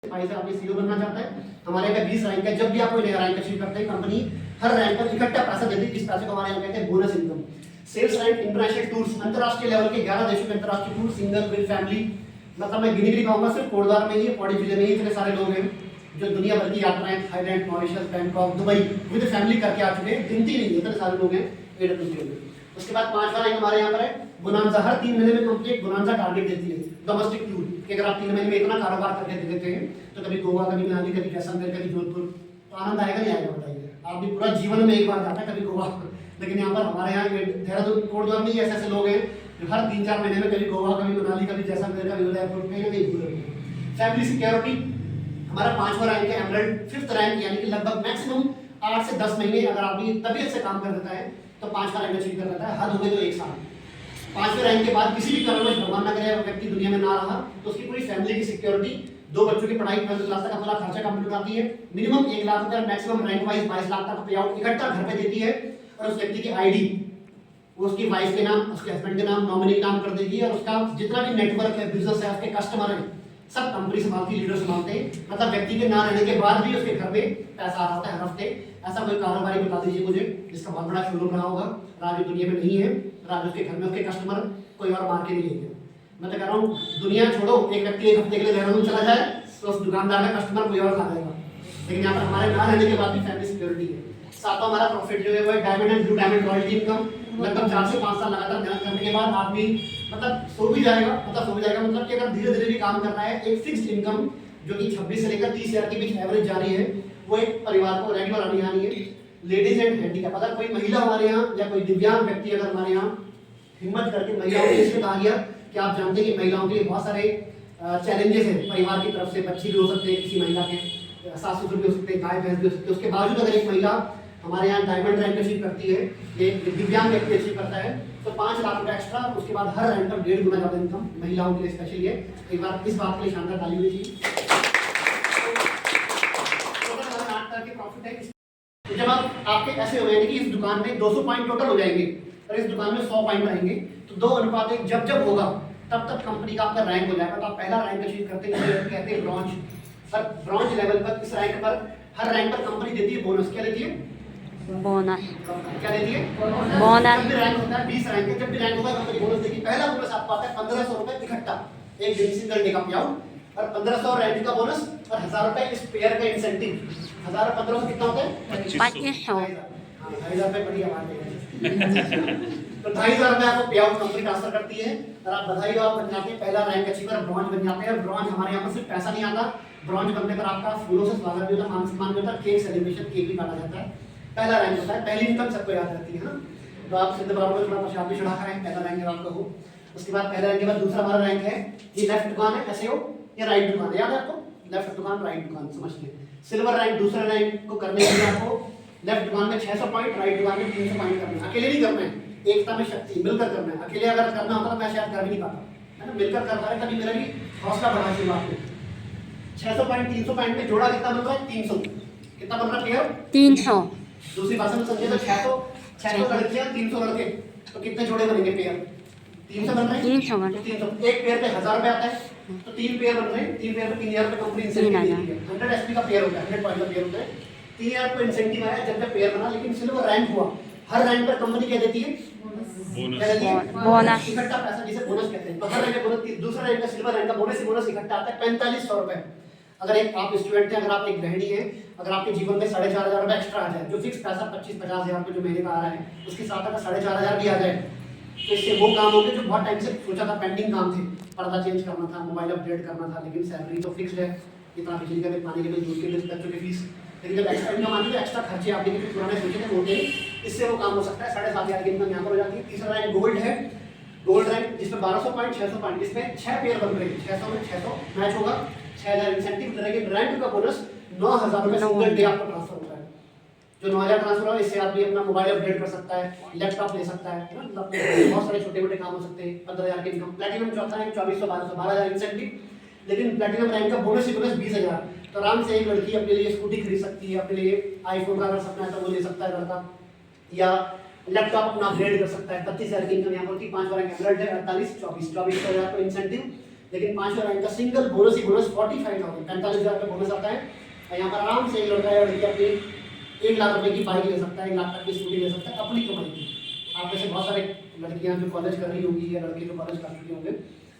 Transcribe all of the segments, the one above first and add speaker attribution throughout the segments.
Speaker 1: भाई से आपने सीईओ बनना चाहता है, हमारे यहाँ 20 रैंक है। जब भी आप कोई नया रैंक अचीव करते हैं, कंपनी हर रैंक पर इकट्ठा पैसा देती है, जिस पैसे को हमारे यहाँ कहते हैं bonus income. Sales rank, international tours, अंतरराष्ट्रीय लेवल के 11 देशों के अंतरराष्ट्रीय टूर, सिंगल विद फैमिली, मतलब मैं गिनी भी पाऊंगा, सिर्फ कोटद्वार में ही, पौड़ी जिले में ही इतने सारे लोग हैं जो दुनिया भर की यात्राएं, Thailand, Mauritius, Bangkok, Dubai with family करके आ चुके हैं। गिनती नहीं है, इतने सारे लोग हैं AWC में। उसके बाद 5वां रैंक हमारे यहाँ पर है बोनांजा। हर 3 महीने में कंपनी एक बोनांजा टारगेट देती है, डोमेस्टिक टूर, कि अगर आप 3 महीने में इतना कारोबार करके दे देते हैं तो कभी गोवा, कभी मनाली, कभी जैसलमेर, कभी जोधपुर, तो आनंद आएगा नहीं आएगा बताइए? आप भी पूरा जीवन में एक बार जाता है कभी गोवा, लेकिन यहाँ पर हमारे यहाँ देहरादून, कोटद्वार में ऐसे ऐसे लोग हैं जो हर 3-4 महीने में कभी गोवा, कभी मनाली, कभी जैसलमेर, कभी उदयपुर, कहीं ना कहीं घूमे। फैमिली सिक्योरिटी हमारा 5वां रैंक है एमरल्ड। 5th रैंक यानी कि लगभग मैक्सिमम 8 से 10 महीने अगर आपकी तबीयत से काम कर देता है तो 5वां रैंक अचीव कर लेता है, हद हो गई तो 1 साल। 5वें रैंक के बाद किसी भी कारणवश भगवान न करे व्यक्ति दुनिया में ना रहा तो उसकी पूरी फैमिली की सिक्योरिटी, 2 बच्चों की पढ़ाई, 12th क्लास तक का पूरा खर्चा कंप्लीट कराती है। मिनिमम 1 लाख रुपए, मैक्सिमम रैंक वाइज 22 लाख तक पे आउट इकट्ठा घर पे देती है। और उस व्यक्ति की आईडी वो उसकी वाइफ के नाम, उसके हस्बैंड के नाम, नॉमिनी के नाम कर देगी, और उसका जितना भी नेटवर्क है, बिजनेस है, उसके कस्टमर है, सब कंपनी संभालती है, लीडर संभालते हैं। मतलब व्यक्ति के ना रहने के बाद भी उसके घर पे पैसा आ रहा है हर हफ्ते। ऐसा कोई कारोबारी बता दीजिए मुझे जिसका बहुत बड़ा शोरूम रहा होगा, राजू दुनिया में नहीं है, राजू उसके घर में उसके कस्टमर कोई और मार के नहीं लेंगे। मैं तो कह रहा हूँ दुनिया छोड़ो, एक व्यक्ति 1 हफ्ते के लिए देहरादून चला जाए तो उस दुकानदार का कस्टमर कोई और खा जाएगा। लेकिन यहाँ पर हमारे ना रहने के बाद भी फैमिली सिक्योरिटी है। 7वां हमारा प्रॉफिट जो है वो diamond and blue diamond royalty income. लगभग 4 से 5 साल लगातार मेहनत करने के बाद आदमी मतलब सो भी जाएगा, मतलब कि अगर धीरे धीरे भी काम करना है, एक फिक्स्ड इनकम जो कि 26 से लेकर 30 हज़ार के बीच एवरेज जा रही है, वो एक परिवार को रेगुलर आनी आनी है। लेडीज एंड हैंडीकैप, अगर कोई महिला हमारे यहाँ या कोई दिव्यांग व्यक्ति अगर हमारे यहाँ हिम्मत करके महिलाओं के इसमें कहा गया कि आप जानते हैं कि महिलाओं के लिए बहुत सारे चैलेंजेस हैं परिवार की तरफ से, बच्चे भी हो सकते हैं किसी महिला के, सास ससुर भी हो सकते हैं, गाय भैंस भी हो सकते हैं। उसके बावजूद अगर एक महिला हमारे यहाँ डायमंड रैंक अचीव करती है, एक दिव्यांग व्यक्ति अचीव करता है, तो 5 लाख रुपए एक्स्ट्रा, उसके बाद हर रैंक पर 1.5 गुना ज्यादा इनकम महिलाओं के लिए स्पेशली है। एक बार इस बात के लिए शानदार ताली हुई थी। तो जब आपके ऐसे हो जाएंगे कि इस दुकान में 200 पॉइंट टोटल हो जाएंगे और इस दुकान में 100 पॉइंट रहेंगे, तो 2:1 जब होगा तब तक कंपनी का आपका रैंक हो जाएगा। तो आप पहला रैंक अचीव करते हैं, कहते हैं ब्रॉन्ज। सर ब्रॉन्ज लेवल पर, इस रैंक पर, हर रैंक पर कंपनी देती है बोनस। क्या देती है? बोनस। क्या देती है? बोनस। जब भी रैंक होता है 20 रैंक है, जब भी रैंक होगा कंपनी बोनस देगी। पहला बोनस आपको आता है 1500 रुपए इकट्ठा, एक दिन सिंगल डे का पे आउट, और 1500 रैंक का बोनस और 1000 रुपए इस पेयर का इंसेंटिव। 1000 और 1500 कितना होता है? 2500। 2000 रुपए बढ़िया बात है। तो 2500 रुपए आपको पे आउट कंपनी ट्रांसफर करती है और आप बधाई हो, आप बन जाते हैं पहला रैंक अचीवर, ब्रॉन्ज बन जाते हैं। ब्रॉन्ज हमारे यहाँ पर सिर्फ पैसा नहीं आता, ब्रॉन्ज बनने पर आपका फूलों से स्वागत भी होता है, मान सम्मान भी होता है, केक सेलिब्रेशन, केक भी काटा जाता है। पहला रैंक होता है, पहली इनकम सबको याद रहती है। तो आप सिद्ध बाबू में थोड़ा प्रसाद भी चढ़ा करें, पहला रैंक जब आपका हो। उसके बाद पहले रैंक के बाद दूसरा हमारा रैंक है, ये लेफ्ट दुकान है, ऐसे हो, ये राइट दुकान है, याद है आपको? लेफ्ट दुकान, राइट दुकान, समझते हैं। सिल्वर रैंक, दूसरे रैंक को करने के लिए आपको लेफ्ट दुकान में 600 पॉइंट, राइट दुकान में 300 पॉइंट करना है। अकेले नहीं करना है, एकता में शक्ति, मिलकर करना है। अकेले अगर करना होता तो मैं शायद कर भी नहीं पाता, है ना? मिलकर कर पा रहे, तभी मेरा भी हौसला बढ़ा शुरुआत में। 600 पॉइंट, 300 पॉइंट में जोड़ा कितना बन रहा है? 300। कितना बन रहा है पेयर? 300। दूसरी भाषा में समझे तो 600 लड़कियां, 300 लड़के, तो कितने जोड़े बनेंगे पेयर? 300 बन रहे हैं। 300 एक पेयर पे 1000 रुपए आता है, तो 3 पेयर बन रहे हैं। 3 पेयर पे 3000 रुपए कंपनी इंसेंटिव देती है। 100 एसपी का पेयर होता है, 100 पॉइंट का पेयर होता है, 3000 को इंसेंटिव आया जब तक पेयर बना। लेकिन सिल्वर रैंक हुआ, हर रैंक पर कंपनी क्या देती है? बोनस, इकट्ठा पैसा, जिसे बोनस कहते हैं। तो हर रैंक का बोनस, दूसरा रैंक का सिल्वर रैंक का बोनस इकट्ठा आता है 4500 रुपए। अगर एक आप स्टूडेंट हैं, अगर आप एक गृहिणी हैं, अगर आपके जीवन में 4500 रुपए एक्स्ट्रा आ जाए, जो फिक्स पैसा 25-50 हजार रुपए जो महीने का आ रहा है, उसके साथ अगर 4500 भी आ जाए, तो इससे वो काम होंगे जो बहुत टाइम से सोचा था, पेंडिंग काम थे, पर्दा चेंज करना था, मोबाइल अपडेट करना था, लेकिन सैलरी तो फिक्स्ड है, इतना बिजली का बिल, पानी के बिल, दूध के बिल, बच्चों की फीस। लेकिन जब एक्स्ट्रा इनकम आती है तो एक्स्ट्रा खर्चे आपके जो पुराने सोचे थे होते हैं, इससे वो काम हो सकता है। 7500 की इनकम यहाँ पर हो जाती है। तीसरा रैंक गोल्ड है, गोल्ड रैंक जिसमें 1200 पॉइंट, 600 पॉइंट, इसमें 6 पेयर बन रहे हैं, 600 में 600 मैच होगा, 6000 इंसेंटिव मिलेंगे। रैंक का बोनस 9000 रुपए सिंगल डे आपको ट्रांसफर होता है। जो 9000 ट्रांसफर हो, इससे आदमी अपना मोबाइल अपडेट कर सकता है, लैपटॉप ले सकता है ना, मतलब बहुत सारे छोटे मोटे काम हो सकते हैं। 15000 की इनकम। प्लैटिनम चौथा रैंक 2400, 1200, 12000 इंसेंटिव। लेकिन प्लैटिनम रैंक का बोनस ही बोनस 20000। तो आराम से एक लड़की अपने लिए स्कूटी खरीद सकती है, अपने लिए आईफोन का अगर सपना है तो वो ले सकता है लड़का, या लैपटॉप अपना अपग्रेड कर सकता है। 35000 की इनकम यहाँ पर होती है। 5 रैंक एमरल्ड है, 48, 24 24000 को इंसेंटिव। लेकिन 5वें रैंक का सिंगल बोनस ही बोनस 45,000 45,000 का बोनस आता है। और यहाँ पर आराम से एक लड़का या लड़की अपनी 1 लाख रुपए की बाइक ले सकता है, 1 लाख तक की स्कूटी ले सकता है अपनी कमाई की। आप में से बहुत सारे लड़कियां जो कॉलेज कर रही होंगी या लड़के जो कॉलेज कर चुके होंगे,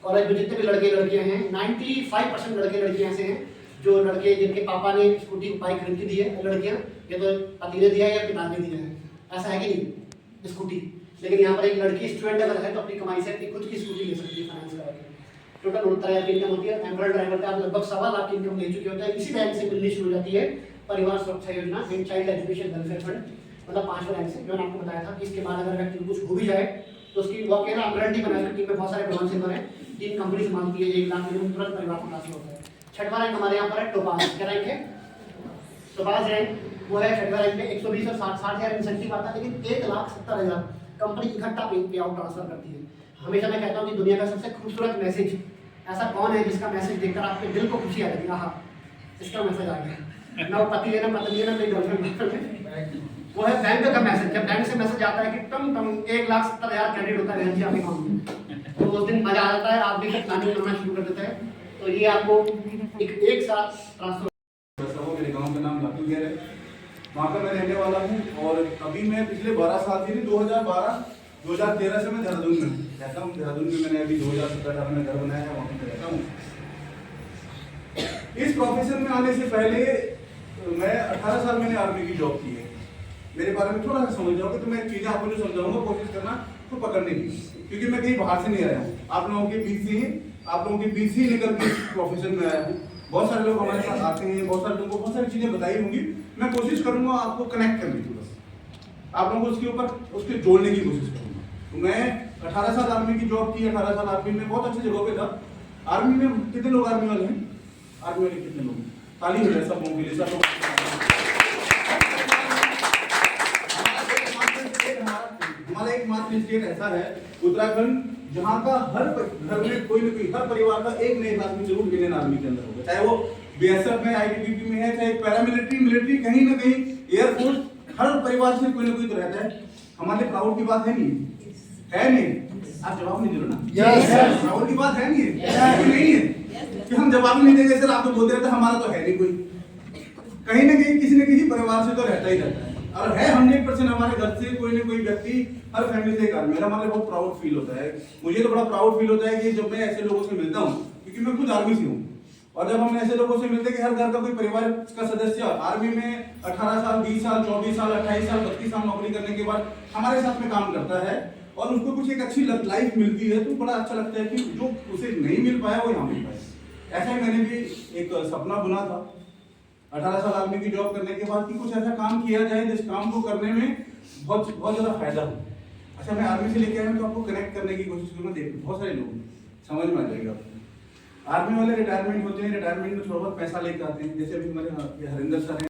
Speaker 1: कॉलेज में जितने भी लड़के लड़कियां हैं 95% लड़के लड़कियां ऐसे हैं जो लड़के जिनके पापा ने स्कूटी बाइक खरीद के दी है, लड़कियां या तो पति ने दिया है या पिता ने दिया है, ऐसा है कि नहीं स्कूटी। लेकिन यहाँ पर एक लड़की स्टूडेंट अगर है तो अपनी कमाई से अपनी खुद की स्कूटी ले सकती है फाइनेंस करा के। टोटल 69,000 की इनकम होती है। एम्प्लॉय ड्राइवर का आप लगभग 1.25 लाख की इनकम ले चुके होते हैं। इसी बैंक से मिलनी शुरू हो जाती है परिवार सुरक्षा योजना and child education welfare fund, मतलब 5वें रैंक से। जो मैंने आपको बताया था कि इसके बाद अगर व्यक्ति को कुछ हो भी जाए तो उसकी वो कहना गारंटी बना सकती है। बहुत सारे प्रमाण सिंह हैं, 3 कंपनी से मांगती है 1 लाख मिनिमम, तुरंत परिवार को हासिल होता है। 6वां रैंक हमारे यहाँ पर है टोपाज। क्या रैंक है? टोपाज रैंक वो है 6वां रैंक में 120 और 60,000 इंसेंटिव आता है, लेकिन 1,70,000 कंपनी इकट्ठा पे आउट ट्रांसफर करती है। हमेशा मैं कहता हूँ कि दुनिया का सबसे खूबसूरत मैसेज, ऐसा कौन है जिसका मैसेज देखकर आपके दिल को खुशी आ जाती है, हाँ इसका मैसेज आ गया, ना वो पति है ना पत्नी है ना कोई गर्लफ्रेंड, वो है बैंक का मैसेज। जब बैंक से मैसेज आता है कि टम टम 1,70,000 क्रेडिट होता है बहन जी आपके अकाउंट में, तो उस दिन मजा आ जाता है, आप भी प्लानिंग करना शुरू कर देते हैं। तो ये आपको एक साथ ट्रांसफर।
Speaker 2: मेरे गांव का नाम लातूर है, वहाँ का मैं रहने वाला हूँ। और अभी मैं पिछले 12 साल से 2013 से मैं देहरादून में रहता हूँ। देहरादून में मैंने अभी 2017 में घर बनाया है, वहाँ पर रहता हूँ। इस प्रोफेशन में आने से पहले मैं 18 साल मैंने आर्मी की जॉब की है। मेरे बारे में थोड़ा सा समझ जाओगे तो मैं चीज़ें आपको जो समझाऊंगा कोशिश करना तो पकड़ने की, क्योंकि मैं कहीं बाहर से नहीं आया हूँ, आप लोगों के बीच से ही निकल के इस प्रोफेशन में आया हूँ। बहुत सारे लोग हमारे साथ आते हैं, बहुत सारे लोगों को बहुत सारी चीज़ें बताई होंगी। मैं कोशिश करूंगा आपको कनेक्ट करने की, बस आप लोगों को उसके ऊपर उसके जोड़ने की कोशिश करूंगा। तो मैं 18 साल आर्मी की जॉब की, 18 साल आर्मी में बहुत अच्छी जगहों पे था। आर्मी में कितने लोग आर्मी वाले हैं? आर्मी वाले कितने लोग? ताली हो जाए सब लोगों के लिए, सब लोग। हमारा एक मात्र स्टेट ऐसा है उत्तराखंड, जहाँ का हर घर में कोई न कोई, हर परिवार का एक नए आदमी जरूर इंडियन आर्मी के अंदर होगा, चाहे वो बीएसएफ में, आईटीबीपी में है, चाहे पैरामिलिट्री, मिलिट्री, कहीं ना कहीं एयरफोर्स, हर परिवार से कोई ना कोई तो रहता है। हमारे प्राउड की बात है नहीं, है नहीं? आप जवाब नहीं दे रहे ना? यस। प्राउड की बात है नहीं है, नहीं है कि हम जवाब नहीं देंगे सर, आप तो बोलते रहते हमारा तो है नहीं कोई। कहीं ना कहीं किसी न किसी परिवार से तो रहता ही रहता है, और है 100% हमारे घर से कोई ना कोई व्यक्ति, हर फैमिली से एक आदमी। मेरा हमारे बहुत प्राउड फील होता है, मुझे तो बड़ा प्राउड फील होता है कि जब मैं ऐसे लोगों से मिलता हूँ, क्योंकि मैं खुद आर्मी से हूँ। और जब हम ऐसे लोगों से मिलते हैं कि हर घर का कोई परिवार का सदस्य आर्मी में 18 साल, 20 साल, 24 साल, 28 साल, 32 साल नौकरी करने के बाद हमारे साथ में काम करता है और उसको कुछ एक अच्छी लाइफ मिलती है, तो बड़ा अच्छा लगता है कि जो उसे नहीं मिल पाया वो यहाँ मिल पाया। ऐसा ही मैंने भी एक सपना बुना था 18 साल आर्मी की जॉब करने के बाद कि कुछ ऐसा काम किया जाए जिस काम को करने में बहुत ज़्यादा फायदा हो। अच्छा, मैं आर्मी से लेके आया हूँ तो आपको कनेक्ट करने की कोशिश करूँगा। देखिए बहुत सारे लोग समझ में आ जाएगा आपको। आर्मी वाले रिटायरमेंट होते हैं, रिटायरमेंट में थोड़ा बहुत पैसा लेकर आते हैं। जैसे अभी हमारे हरिंदर सर हैं,